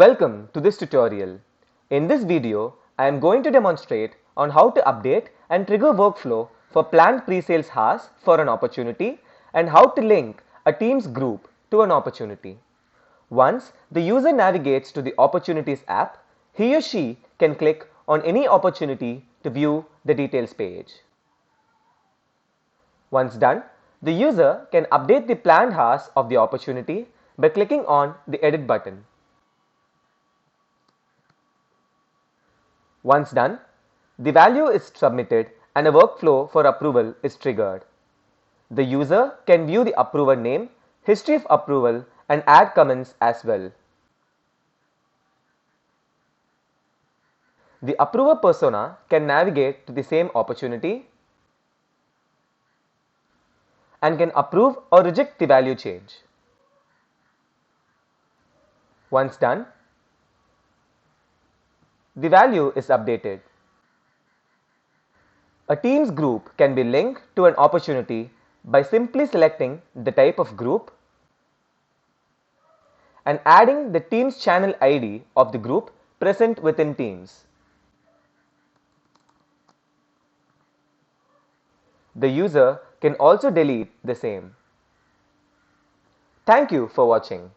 Welcome to this tutorial. In this video, I am going to demonstrate on how to update and trigger workflow for planned pre-sales hours for an opportunity and how to link a Teams group to an opportunity. Once the user navigates to the Opportunities app, he or she can click on any opportunity to view the details page. Once done, the user can update the planned hours of the opportunity by clicking on the Edit button. Once done, the value is submitted and a workflow for approval is triggered. The user can view the approver name, history of approval, and add comments as well. The approver persona can navigate to the same opportunity and can approve or reject the value change. Once done, the value is updated. A Teams group can be linked to an opportunity by simply selecting the type of group and adding the Teams channel ID of the group present within Teams. The user can also delete the same. Thank you for watching.